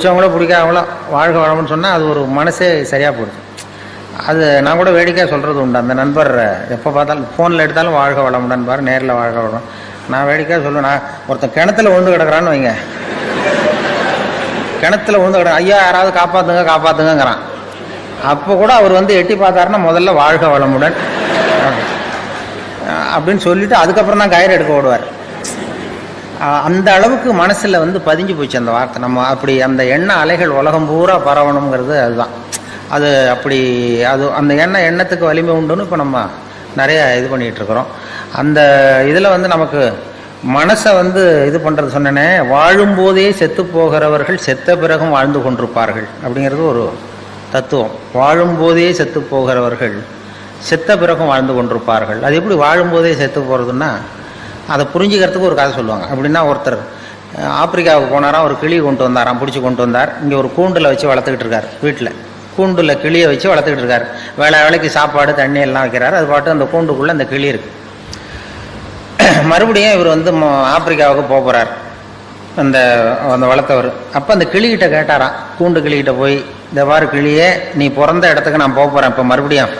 பிடிச்சவங்களோ பிடிக்காதவங்களோ வாழ்க வளமுன்னு சொன்னால் அது ஒரு மனசே சரியாக போயிடுது. அது நான் கூட வேடிக்கையாக சொல்கிறது உண்டு. அந்த நண்பர் எப்போ பார்த்தாலும் ஃபோனில் எடுத்தாலும் வாழ்க வளமுடன் பாரு, நேரில் வாழ்க வளம். நான் வேடிக்கையாக சொல்லுவேன், நான் ஒருத்தன் கிணத்துல விழுந்து கிடக்குறான்னு வைங்க, கிணத்துல விழுந்து கிடக்கு, ஐயா யாராவது காப்பாற்றுங்க காப்பாற்றுங்கிறான். அப்போ கூட அவர் எட்டி பார்த்தாருன்னா முதல்ல வாழ்க வளமுடன் அப்படின்னு சொல்லிட்டு அதுக்கப்புறம் தான் கயிறு எடுக்க ஓடுவார். அந்த அளவுக்கு மனசில் பதிஞ்சு போச்சு அந்த வார்த்தை. நம்ம அப்படி அந்த எண்ண அலைகள் உலகம் பூரா பரவணுங்கிறது அதுதான். அது அப்படி அது அந்த எண்ணத்துக்கு வலிமை உண்டுன்னு இப்போ நம்ம நிறைய இது பண்ணிகிட்ருக்குறோம். அந்த இதில் நமக்கு மனசை இது பண்ணுறது சொன்னேனே, வாழும்போதே செத்து போகிறவர்கள் செத்த பிறகும் வாழ்ந்து கொண்டிருப்பார்கள் அப்படிங்கிறது ஒரு தத்துவம். வாழும்போதே செத்து போகிறவர்கள் செத்த பிறகும் வாழ்ந்து கொண்டிருப்பார்கள். அது எப்படி வாழும்போதே செத்து போகிறதுன்னா, அதை புரிஞ்சுக்கிறதுக்கு ஒரு கதை சொல்லுவாங்க. அப்படின்னா ஒருத்தர் ஆப்பிரிக்காவுக்கு போனாராம், ஒரு கிளி கொண்டு வந்தாராம், பிடிச்சி கொண்டு வந்தார். இங்கே ஒரு கூண்டில் வச்சு வளர்த்துக்கிட்டு இருக்கார். வீட்டில் கூண்டில் கிளியை வச்சு வளர்த்துக்கிட்டு இருக்கார். வேலைக்கு சாப்பாடு தண்ணி எல்லாம் வைக்கிறாரு. அது பாட்டு அந்த கூண்டுக்குள்ளே அந்த கிளி இருக்குது. மறுபடியும் இவர் ஆப்பிரிக்காவுக்கு போகிறார், அந்த வளர்த்தவர். அப்போ அந்த கிளிகிட்ட கேட்டாராம், கூண்டு கிளிகிட்ட போய், இந்த வார கிளியே, நீ பிறந்த இடத்துக்கு நான் போகிறேன், இப்போ மறுபடியும்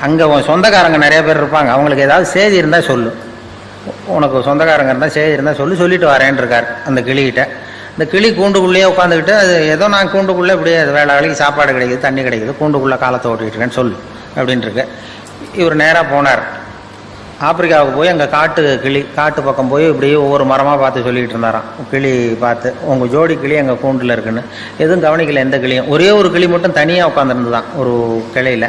அங்கே உன் சொந்தக்காரங்க நிறைய பேர் இருப்பாங்க, அவங்களுக்கு ஏதாவது செய்தி இருந்தால் சொல்லு, உனக்கு சொந்தக்காரங்க இருந்தால் செய்தி இருந்தால் சொல்லிட்டு வரேன் இருக்கார் அந்த கிளிகிட்ட. இந்த கிளி கூண்டுக்குள்ளேயே உட்காந்துக்கிட்டு, அது ஏதோ நான் கூண்டுக்குள்ளே இப்படியே வேலைக்கு சாப்பாடு கிடைக்குது, தண்ணி கிடைக்குது, கூண்டுக்குள்ளே காலத்தை ஓட்டிகிட்டு இருக்கேன்னு சொல்லு அப்படின்ட்டு இருக்கு. இவர் நேராக போனார் ஆப்பிரிக்காவுக்கு. போய் அங்கே காட்டு பக்கம் போய் இப்படியே ஒவ்வொரு மரமாக பார்த்து சொல்லிக்கிட்டு இருந்தாராம். கிளி பார்த்து, உங்கள் ஜோடி கிளி எங்கள் கூண்டில் இருக்குன்னு. எதுவும் கவனிக்கல எந்த கிளியும். ஒரே ஒரு கிளி மட்டும் தனியாக உட்காந்துருந்துதான் ஒரு கிளையில்.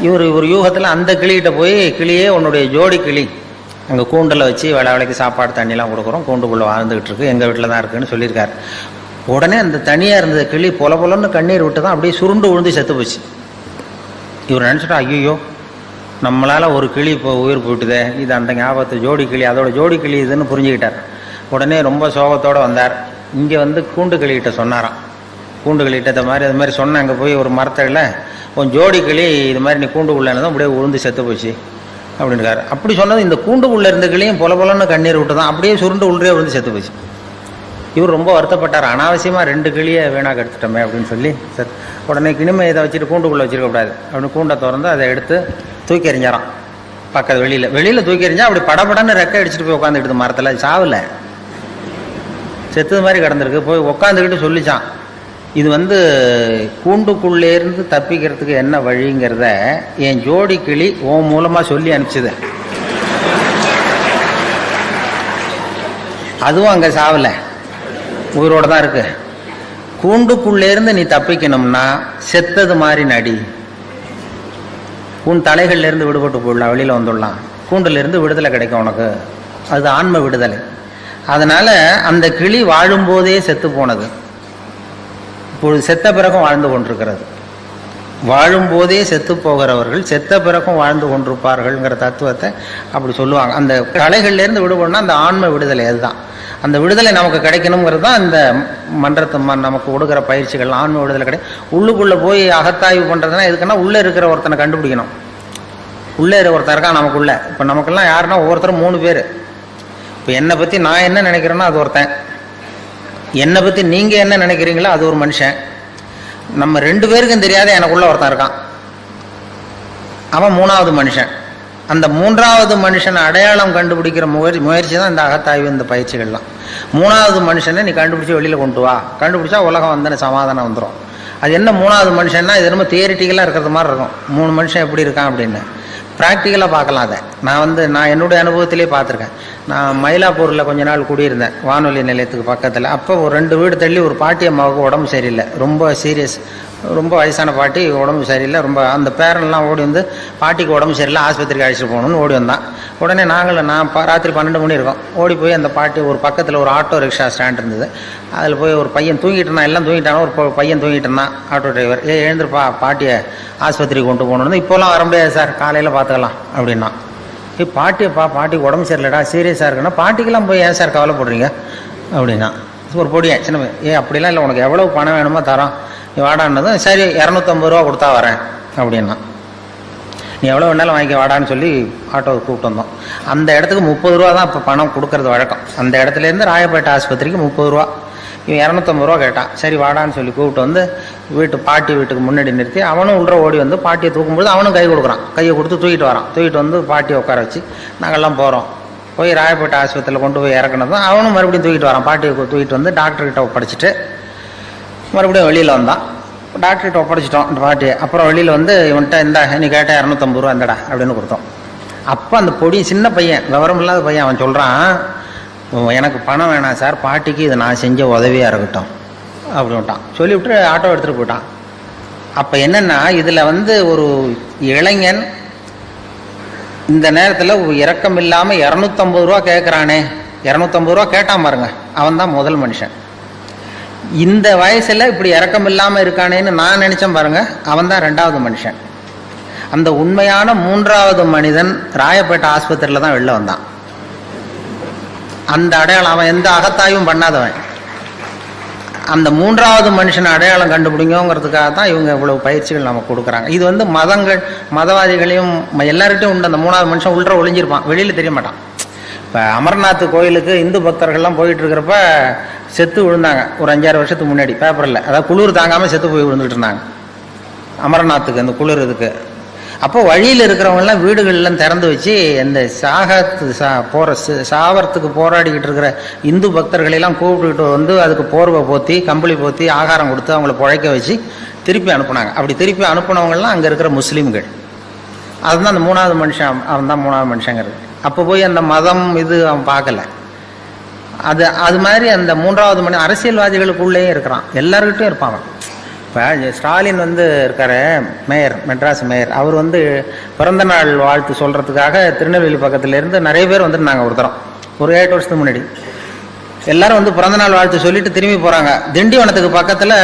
இவர் யூகத்தில் அந்த கிளிகிட்ட போய், கிளியே உன்னுடைய ஜோடி கிளி அங்கே கூண்டில் வச்சு வேலைக்கு சாப்பாடு தண்ணிலாம் கொடுக்குறோம், கூண்டுக்குள்ளே வாழ்ந்துக்கிட்டு இருக்கு, எங்கள் வீட்டில் தான் இருக்குன்னு சொல்லியிருக்காரு. உடனே அந்த தனியாக இருந்த கிளி பொலன்னு கண்ணீர் விட்டு தான் அப்படியே சுருண்டு விழுந்து செத்து போச்சு. இவர் நினச்சிட்டா, ஐயோ நம்மளால் ஒரு கிளி இப்போ உயிர் போயிட்டுதே, இது அந்த ஞாபகத்தை ஜோடி கிளி, அதோட ஜோடி கிளி இதுன்னு புரிஞ்சுக்கிட்டார். உடனே ரொம்ப சோகத்தோடு வந்தார். இங்கே கூண்டு கிளிகிட்ட சொன்னாராம். கூண்டு கிளிகிட்ட அது மாதிரி சொன்னேன், அங்கே போய் ஒரு மரத்தில் உன் ஜோடி கிளி இது மாதிரி நீ கூண்டுக்குள்ளேனதும் அப்படியே உழுந்து செத்து போச்சு அப்படின்றாரு. அப்படி சொன்னது இந்த கூண்டுக்குள்ளே இருந்த கிளியும் பொலன்னு கண்ணீர் விட்டு தான் அப்படியே சுருண்டு உள்ளே விழுந்து செத்து போச்சு. இவர் ரொம்ப வருத்தப்பட்டார், அனாவசியமாக 2 கிளியை வீணாக எடுத்துட்டோமே அப்படின்னு சொல்லி. உடனே கிணிமை இதை வச்சுட்டு கூண்டுக்குள்ளே வச்சுருக்கக்கூடாது அப்படின்னு கூண்டை திறந்து அதை எடுத்து தூக்கி எறிஞ்சாராம் பக்கத்து வெளியில் தூக்கி எறிஞ்சா அப்படி படபடன்னு ரெக்கை அடிச்சுட்டு போய் உட்காந்துக்கிட்டு மரத்தில். சாவில் செத்துது மாதிரி கிடந்திருக்கு. போய் உட்காந்துக்கிட்டு சொல்லிச்சான், இது கூண்டுக்குள்ளேருந்து தப்பிக்கிறதுக்கு என்ன வழிங்கிறத என் ஜோடி கிளி உன் மூலமாக சொல்லி அனுப்பிச்சுது. அதுவும் அங்கே சாவல, உயிரோடு தான் இருக்கு. கூண்டுக்குள்ளேருந்து நீ தப்பிக்கணும்னா செத்தது மாதிரி நடி, உன் தலைகள்லேருந்து விடுபட்டு போயிடலாம், வெளியில் வந்துடலாம், கூண்டுலேருந்து விடுதலை கிடைக்கும் உனக்கு. அது ஆன்ம விடுதலை. அதனால் அந்த கிளி வாழும்போதே செத்து போனது, இப்பொழுது செத்த பிறகும் வாழ்ந்து கொண்டிருக்கிறது. வாழும்போதே செத்து போகிறவர்கள் செத்த பிறகும் வாழ்ந்து கொண்டிருப்பார்கள்ங்கிற தத்துவத்தை அப்படி சொல்லுவாங்க. அந்த கலைகள்லேருந்து விடுபடணும்னா அந்த ஆன்ம விடுதலை, அதுதான். அந்த விடுதலை நமக்கு கிடைக்கணுங்கிறது தான் இந்த மன்றத்தை நமக்கு கொடுக்குற பயிற்சிகள். ஆன்ம விடுதலை உள்ளுக்குள்ளே போய் அகத்தாய்வு பண்ணுறதுனா எதுக்குன்னா, உள்ளே இருக்கிற ஒருத்தனை கண்டுபிடிக்கணும். உள்ளே இருக்கிற ஒருத்தன் இருக்கான் நமக்குள்ளே. இப்போ நமக்கெல்லாம் யாருன்னா ஒவ்வொருத்தரும் 3 பேர். இப்போ என்னை பற்றி நான் என்ன நினைக்கிறேன்னா அது ஒருத்தன், என்னை பற்றி நீங்கள் என்ன நினைக்கிறீங்களோ அது ஒரு மனுஷன். நம்ம 2 பேருக்கும் தெரியாத எனக்குள்ள ஒருத்தன் இருக்கான், அவன் 3வது மனுஷன். அந்த 3வது மனுஷனை அடையாளம் கண்டுபிடிக்கிற முயற்சி தான் இந்த அகத்தாய்வு, இந்த பயிற்சிகள்லாம். 3வது மனுஷனை நீ கண்டுபிடிச்சி வெளியில் கொண்டு வா, கண்டுபிடிச்சா உலகம் வந்தன சமாதானம் வந்துடும். அது என்ன 3வது மனுஷன்னா, இது ரொம்ப தியரிட்டிக்கலாக இருக்கிறது மாதிரி இருக்கும். 3 மனுஷன் எப்படி இருக்கான் அப்படின்னு ப்ராக்டிக்கலாக பார்க்கலாம். அதை நான் என்னுடைய அனுபவத்திலே பார்த்துருக்கேன். நான் மயிலாப்பூரில் கொஞ்ச நாள் குடியிருந்தேன், வானொலி நிலையத்துக்கு பக்கத்தில். அப்போ ஒரு 2 வீடு தள்ளி ஒரு பாட்டி அம்மாவுக்கு உடம்பு சரியில்லை, ரொம்ப சீரியஸ், ரொம்ப வயசான பாட்டி, உடம்பு சரியில்லை ரொம்ப. அந்த பேரன்லாம் ஓடி பாட்டிக்கு உடம்பு சரியில்லை, ஆஸ்பத்திரிக்கு அழைச்சிட்டு போகணும்னு ஓடி வந்தான். உடனே நான் ராத்திரி 12 மணி இருக்கும், ஓடி போய் அந்த பாட்டி ஒரு பக்கத்தில் ஒரு ஆட்டோ ரிக்ஷா ஸ்டாண்ட் இருந்தது, அதில் போய் ஒரு பையன் தூங்கிட்டு இருந்தான், எல்லாம் தூங்கிட்டானோ, ஒரு பையன் தூங்கிட்டு இருந்தான். ஆட்டோ டிரைவர், எழுந்திருப்பா, பாட்டியை ஆஸ்பத்திரிக்கு கொண்டு போகணுன்னு. இப்போலாம் வர முடியாது சார், காலையில் பார்த்துக்கலாம் அப்படின்னா. பாட்டியப்பா, பாட்டிக்கு உடம்பு சரியில்லடா, சீரியஸாக இருக்குன்னா, பாட்டிக்கெல்லாம் போய் ஏன் சார் கவலைப்படுறீங்க அப்படின்னா. ஒரு பொடியன் சின்ன அப்படிலாம் இல்லை, உனக்கு எவ்வளோ பணம் வேணுமோ தரோம், நீ வாடான்னதும் சரி 250 ரூபா கொடுத்தா வரேன் அப்படின்னா. நீ எவ்வளோ வேணாலும் வாங்கிக்க வாடான்னு சொல்லி ஆட்டோவை கூப்பிட்டு வந்தோம். அந்த இடத்துக்கு 30 ரூபா தான் இப்போ பணம் கொடுக்கறது வழக்கம். அந்த இடத்துலேருந்து ராயப்பேட்டை ஆஸ்பத்திரிக்கு 30 ரூபா. இவன் 250 ரூபா கேட்டான். சரி வாடான்னு சொல்லி கூப்பிட்டு வந்து பாட்டி வீட்டுக்கு முன்னாடி நிறுத்தி அவனும் உள்ள ஓடி வந்து பாட்டியை தூக்கும்போது அவனும் கை கொடுக்குறான். கையை கொடுத்து தூக்கிட்டு வரான். தூக்கிட்டு வந்து பாட்டியை உட்கார வச்சு நாங்கள்லாம் போகிறோம். போய் ராயப்பேட்டை ஆஸ்பத்திரியில் கொண்டு போய் இறக்குனதும் அவனும் மறுபடியும் தூக்கிட்டு வரான். பாட்டியை தூக்கிட்டு வந்து டாக்டர்கிட்ட ஒப்படைச்சிட்டு மறுபடியும் வெளியில் வந்தான். டாக்டர்கிட்ட ஒப்படைச்சிட்டோம் பாட்டியை. அப்புறம் வெளியில் வந்து இவன்கிட்ட இந்தா நீ கேட்டால் 250 ரூபா இந்தடா அப்படின்னு கொடுத்தோம். அப்போ அந்த பொடி சின்ன பையன், விவரம் இல்லாத பையன், அவன் சொல்கிறான், எனக்கு பணம் வேணாம் சார், பாட்டிக்கு இது நான் செஞ்ச உதவியாக இருக்கட்டும் அப்படின்ட்டான். சொல்லிவிட்டு ஆட்டோ எடுத்துகிட்டு போயிட்டான். அப்போ என்னென்னா இதில் வந்து ஒரு இளைஞன் இந்த நேரத்தில் இரக்கம் இல்லாமல் 250 ரூபா கேட்குறானே, 250 ரூபா கேட்டான் பாருங்க, அவன் தான் முதல் மனுஷன். இந்த வயசில் இப்படி இரக்கம் இல்லாமல் இருக்கானேன்னு நான் நினச்சேன் பாருங்க, அவன் தான் 2வது மனுஷன். அந்த உண்மையான 3வது மனிதன் ராயப்பேட்டை ஆஸ்பத்திரியில் தான் வெளில வந்தான். அந்த அடையாளம் அவன் எந்த அகத்தாயும் பண்ணாதவன். அந்த 3வது மனுஷன் அடையாளம் கண்டுபிடிங்கிறதுக்காக தான் இவங்க இவ்வளவு பயிற்சிகள் நமக்கு கொடுக்குறாங்க. இது வந்து மதவாதிகளையும் எல்லார்கிட்டையும் உண்டு. அந்த 3வது மனுஷன் உள்ள ஒளிஞ்சிருப்பான், வெளியில் தெரிய மாட்டான். இப்போ அமர்நாத் கோயிலுக்கு இந்து பக்தர்கள்லாம் போயிட்டு இருக்கிறப்ப செத்து விழுந்தாங்க ஒரு 5-6 வருஷத்துக்கு முன்னாடி பேப்பரில். அதாவது குளிர் தாங்காமல் செத்து போய் விழுந்துட்டு இருந்தாங்க அமர்நாத்துக்கு, அந்த குளிர் இதுக்கு. அப்போ வழியில் இருக்கிறவங்கெல்லாம் வீடுகள்லாம் திறந்து வச்சு இந்த சாவறதுக்கு போராடிக்கிட்டு இருக்கிற இந்து பக்தர்களெல்லாம் கூப்பிட்டுக்கிட்டு வந்து அதுக்கு போர்வை போற்றி கம்பளி போற்றி ஆகாரம் கொடுத்து அவங்கள பிழைக்க வச்சு திருப்பி அனுப்புனாங்க. அப்படி திருப்பி அனுப்புனவங்கலாம் அங்கே இருக்கிற முஸ்லீம்கள். அதுதான் அந்த 3வது மனுஷன், அவன் தான் 3வது மனுஷங்கிறது. அப்போ போய் அந்த மதம் இது அவன் பார்க்கல. அது மாதிரி அந்த 3வது மணி அரசியல்வாதிகளுக்குள்ளேயே இருக்கிறான், எல்லாருக்கிட்டையும் இருப்பான். இப்போ ஸ்டாலின் வந்து இருக்காரு மேயர், மெட்ராஸ் மேயர், அவர் வந்து பிறந்த நாள் வாழ்த்து சொல்கிறதுக்காக திருநெல்வேலி பக்கத்துலேருந்து நிறைய பேர் வந்துருந்தாங்க. ஒரு 8 வருஷத்துக்கு முன்னாடி எல்லாரும் வந்து பிறந்த நாள் வாழ்த்து சொல்லிட்டு திரும்பி போகிறாங்க. திண்டிவனத்துக்கு பக்கத்தில்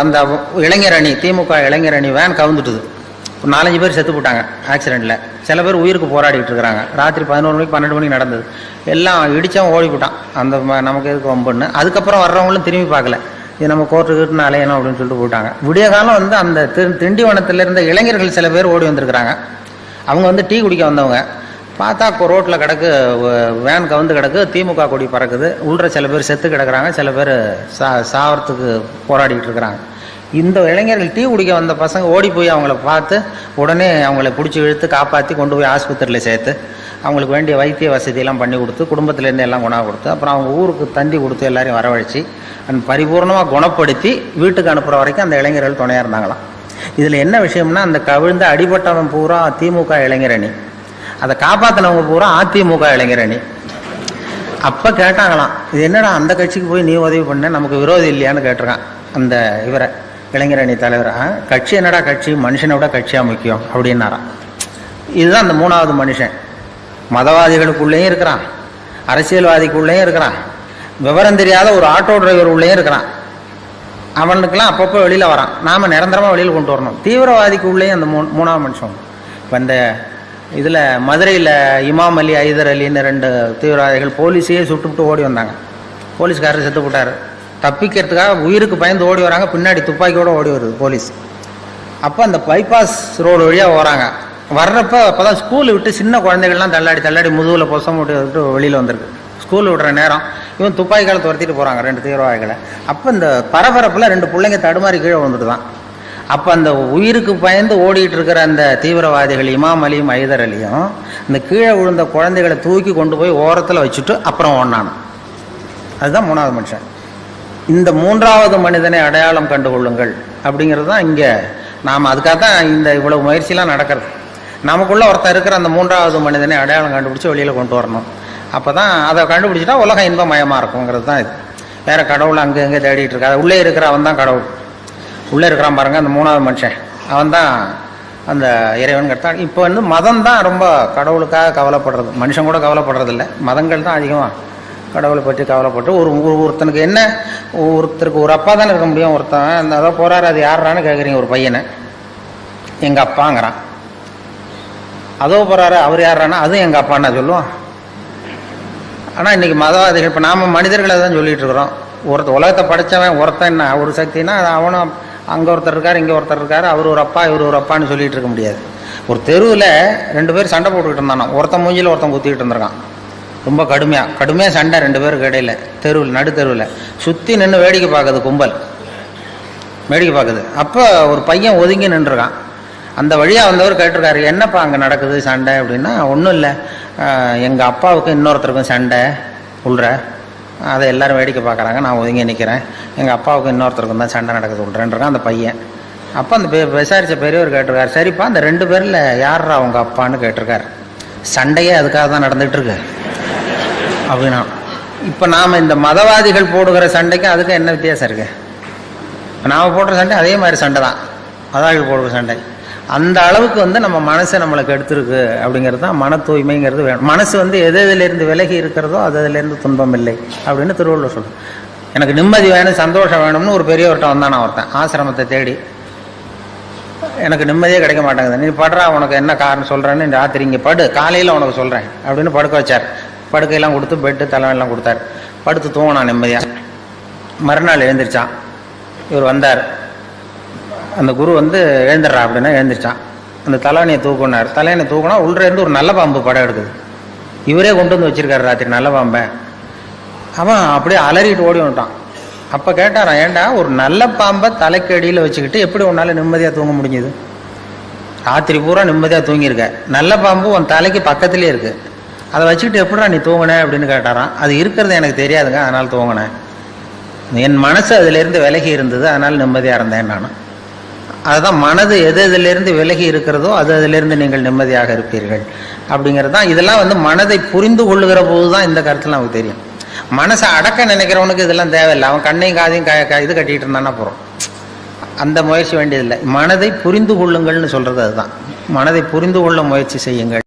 அந்த இளைஞர் அணி, திமுக இளைஞர் அணி வேன் கவுந்துட்டுது. ஒரு 4-5 பேர் செத்து போட்டாங்க ஆக்சிடெண்ட்டில். சில பேர் உயிருக்கு போராடிட்டு இருக்கிறாங்க. ராத்திரி 11 மணிக்கு 12 மணிக்கு நடந்தது. எல்லாம் இடித்தவன் ஓடி போட்டான். அந்த நமக்கு எதுக்கு வம்புன்னு. அதுக்கப்புறம் வர்றவங்களும் திரும்பி பார்க்கல, இது நம்ம கோர்ட்டுக்கிட்டு அலையணும் அப்படின்னு சொல்லிட்டு போயிட்டாங்க. விடிய காலம் வந்து அந்த திண்டிவனத்தில் இருந்த இளைஞர்கள் சில பேர் ஓடி வந்திருக்கிறாங்க. அவங்க வந்து டீ குடிக்க வந்தவங்க. பார்த்தா ரோட்டில் கிடக்கு, வேன் கவுந்து கிடக்கு, திமுக கொடி பறக்குது. உள்ள சில பேர் செத்து கிடக்குறாங்க, சில பேர் சாவறதுக்கு போராடிக்கிட்டு இருக்கிறாங்க. இந்த இளைஞர்கள் டீ குடிக்க வந்த பசங்க ஓடி போய் அவங்கள பார்த்து உடனே அவங்கள பிடிச்சி இழுத்து காப்பாற்றி கொண்டு போய் ஆஸ்பத்திரியில் சேர்த்து அவங்களுக்கு வேண்டிய வைத்திய வசதியெல்லாம் பண்ணி கொடுத்து குடும்பத்திலேருந்து எல்லாம் குணம் கொடுத்து அப்புறம் அவங்க ஊருக்கு தந்தி கொடுத்து எல்லாரையும் வரவழைச்சி பரிபூர்ணமாக குணப்படுத்தி வீட்டுக்கு அனுப்புகிற வரைக்கும் அந்த இளைஞர்கள் துணையாக இருந்தாங்களாம். இதில் என்ன விஷயம்னா, அந்த கவிழ்ந்த அடிபட்டவன் பூரா திமுக இளைஞரணி, அதை காப்பாற்றினவங்க பூரா அதிமுக இளைஞரணி. அப்போ கேட்டாங்களாம், இது என்னடா அந்த கட்சிக்கு போய் நீ உதவி பண்ண, நமக்கு விரோதி இல்லையான்னு கேட்டிருக்கான் அந்த இவரை, இளைஞரணி தலைவர். கட்சி என்னடா கட்சி, மனுஷனை விட கட்சியாக முக்கியம் அப்படின்னாராம். இதுதான் அந்த 3வது மனுஷன். மதவாதிகளுக்குள்ளேயும் இருக்கிறான், அரசியல்வாதிக்குள்ளேயும் இருக்கிறான், விவரம் தெரியாத ஒரு ஆட்டோ டிரைவர் உள்ளேயும் இருக்கிறான். அவனுக்கெல்லாம் அப்பப்போ வெளியில் வரான். நாம் நிரந்தரமாக வெளியில் கொண்டு வரணும். தீவிரவாதிக்கு உள்ளேயும் அந்த 3வது மனுஷன். இப்போ இந்த இதில் மதுரையில் இமாம் அலி, ஐதர் அலின்னு 2 தீவிரவாதிகள் போலீஸையே சுட்டுவிட்டு ஓடி வந்தாங்க. போலீஸ்காரர் செத்து போட்டார். தப்பிக்கிறதுக்காக உயிருக்கு பயந்து ஓடி வராங்க. பின்னாடி துப்பாக்கியோடு ஓடி வருது போலீஸ். அப்போ அந்த பைபாஸ் ரோடு வழியாக வராங்க. வர்றப்போ அப்போ தான் ஸ்கூல் விட்டு சின்ன குழந்தைகள்லாம் தள்ளாடி முதுகில் பொசம் விட்டு வெளியில் வந்திருக்கு. ஸ்கூல் விடுற நேரம் இவன் துப்பாக்கிகளை துரத்திட்டு போகிறாங்க 2 தீவிரவாதிகளை. அப்போ இந்த பரபரப்பில் 2 பிள்ளைங்க தடுமாறி கீழே வந்துட்டு தான். அப்போ அந்த உயிருக்கு பயந்து ஓடிட்டு இருக்கிற அந்த தீவிரவாதிகள் இமாம் அலியும் ஐதர் அலியும் இந்த கீழே விழுந்த குழந்தைகளை தூக்கி கொண்டு போய் ஓரத்தில் வச்சுட்டு அப்புறம் ஓடினானு. அதுதான் 3வது மனுஷன். இந்த 3வது மனிதனை அடையாளம் கண்டுகொள்ளுங்கள் அப்படிங்கிறது தான் இங்கே நாம் அதுக்காக தான் இந்த இவ்வளவு முயற்சியெலாம் நடக்கிறது. நமக்குள்ளே ஒருத்தர் இருக்கிற அந்த 3வது மனிதனை அடையாளம் கண்டுபிடிச்சி வெளியில் கொண்டு வரணும். அப்போ தான் அதை கண்டுபிடிச்சிட்டா உலகம் இன்பமயமாக இருக்குங்கிறது தான் இது. வேறு கடவுள் அங்கே எங்கே தேடிட்டு இருக்கா, உள்ளே இருக்கிற அவன் தான் கடவுள். உள்ளே இருக்கிறான் பாருங்க அந்த 3வது மனுஷன், அவன் தான் அந்த இறைவன் கட்டான். இப்போ வந்து மதம் தான் ரொம்ப கடவுளுக்காக கவலைப்படுறது, மனுஷன் கூட கவலைப்படுறதில்லை. மதங்கள் தான் அதிகமாக கடவுளை பற்றி கவலைப்பட்டு ஒருத்தனுக்கு என்ன, ஒருத்தருக்கு ஒரு அப்பா தானே இருக்க முடியும். ஒருத்தன் அந்த அதான் போகிறாரு, அது யாரான்னு கேட்குறீங்க. ஒரு பையனை எங்கள் அப்பாங்கிறான். அதோ போகிறாரு, அவர் யாரானா அதுவும் எங்கள் அப்பான்னா சொல்லுவான். ஆனால் இன்றைக்கி மதவாதிகள், இப்போ நாம் மனிதர்களை தான் சொல்லிகிட்டு இருக்கிறோம். உலகத்தை படைத்தவன் ஒருத்தன் என்ன ஒரு சக்தினா அவனும் அங்கே ஒருத்தர் இருக்கார், இங்கே ஒருத்தர் இருக்கார், அவர் ஒரு அப்பா இவர் ஒரு அப்பான்னு சொல்லிகிட்டு இருக்க முடியாது. ஒரு தெருவில் 2 பேர் சண்டை போட்டுக்கிட்டு இருந்தானோ, ஒருத்தன் மூஞ்சியில் ஒருத்தன் குத்திக்கிட்டு இருந்திருக்கான். ரொம்ப கடுமையாக சண்டை 2 பேருக்கு இடையில, தெருவில் நடுத்தெருவில் சுற்றி நின்று வேடிக்கை பார்க்குது கும்பல், வேடிக்கை பார்க்குது. அப்போ ஒரு பையன் ஒதுங்கி நின்றுருக்கான். அந்த வழியாக வந்தவர் கேட்டிருக்காரு, என்னப்பா அங்கே நடக்குது சண்டை அப்படின்னா, ஒன்றும் இல்லை, எங்கள் அப்பாவுக்கும் இன்னொருத்தருக்கும் சண்டை உள்ற, அதை எல்லோரும் வேடிக்கை பார்க்குறாங்க, நான் ஒதுங்கி நிற்கிறேன், எங்கள் அப்பாவுக்கும் இன்னொருத்தருக்கும் தான் சண்டை நடக்குது உள்றேன்றான் அந்த பையன். அப்போ அந்த விசாரித்த பெரியவர் கேட்டிருக்காரு, சரிப்பா அந்த 2 பேரில் யாரா அவங்க அப்பான்னு கேட்டிருக்காரு. சண்டையே அதுக்காக தான் நடந்துகிட்ருக்கு அப்படின்னா. இப்போ நாம் இந்த மதவாதிகள் போடுகிற சண்டைக்கு அதுக்கு என்ன வித்தியாசம் இருக்கு? நாம் போடுற சண்டை அதே மாதிரி சண்டை தான், மதவாதிகள் போடுற சண்டை. அந்த அளவுக்கு நம்ம மனசை நம்மளுக்கு எடுத்துருக்கு அப்படிங்கிறது தான் மன தூய்மைங்கிறது வேணும். மனசு எதிலிருந்து விலகி இருக்கிறதோ அதிலிருந்து துன்பம் இல்லை அப்படின்னு திருவள்ளுவர் சொல்லுது. எனக்கு நிம்மதி வேணும், சந்தோஷம் வேணும்னு ஒரு பெரியவர்கிட்ட வந்தான் ஒருத்தன் ஆசிரமத்தை தேடி. எனக்கு நிம்மதியே கிடைக்க மாட்டேங்குது, நீ படுறா, உனக்கு என்ன காரணம் சொல்கிறேன்னு ராத்திரி இங்கே படு, காலையில் உனக்கு சொல்கிறேன் அப்படின்னு படுக்க வச்சார். படுக்கையெல்லாம் கொடுத்து பெட்டு தலைவெல்லாம் கொடுத்தார். படுத்து தூங்கினான் நிம்மதியாக. மறுநாள் எழுந்திரிச்சான். இவர் வந்தார், அந்த குரு எழுந்துடுறா அப்படின்னா எழுந்திரிச்சான். அந்த தலைவணியை தூக்குனார். தலைவனை தூக்குனா உள்ளேருந்து ஒரு நல்ல பாம்பு படம் எடுக்குது. இவரே கொண்டு வந்து வச்சிருக்காரு ராத்திரி நல்ல பாம்பை. அவன் அப்படியே அலறிட்டு ஓடி வந்துட்டான். அப்போ கேட்டாரான், ஏண்டா ஒரு நல்ல பாம்பை தலைக்கு அடியில் வச்சுக்கிட்டு எப்படி உன்னால் நிம்மதியாக தூங்க முடிஞ்சுது? ராத்திரி பூரா நிம்மதியாக தூங்கியிருக்க, நல்ல பாம்பு உன் தலைக்கு பக்கத்துலேயே இருக்குது, அதை வச்சுக்கிட்டு எப்படிடா நீ தூங்கின அப்படின்னு கேட்டாரான். அது இருக்கிறது எனக்கு தெரியாதுங்க, அதனால் தூங்கினேன், என் மனசு அதிலிருந்து விலகி இருந்தது, அதனால் நிம்மதியாக இருந்தேன் நான். அதுதான் மனது எதிலிருந்து விலகி இருக்கிறதோ அதிலிருந்து நீங்கள் நிம்மதியாக இருப்பீர்கள் அப்படிங்கிறது தான். இதெல்லாம் மனதை புரிந்து கொள்ளுகிற போது தான் இந்த கருத்தில் நமக்கு தெரியும். மனசை அடக்க நினைக்கிறவனுக்கு இதெல்லாம் தேவையில்லை. அவன் கண்ணையும் காதையும் இது கட்டிகிட்டு இருந்தானா போகிறோம், அந்த முயற்சி வேண்டியதில்லை. மனதை புரிந்து கொள்ளுங்கள்னு சொல்கிறது அதுதான். மனதை புரிந்து கொள்ள முயற்சி செய்யுங்கள்.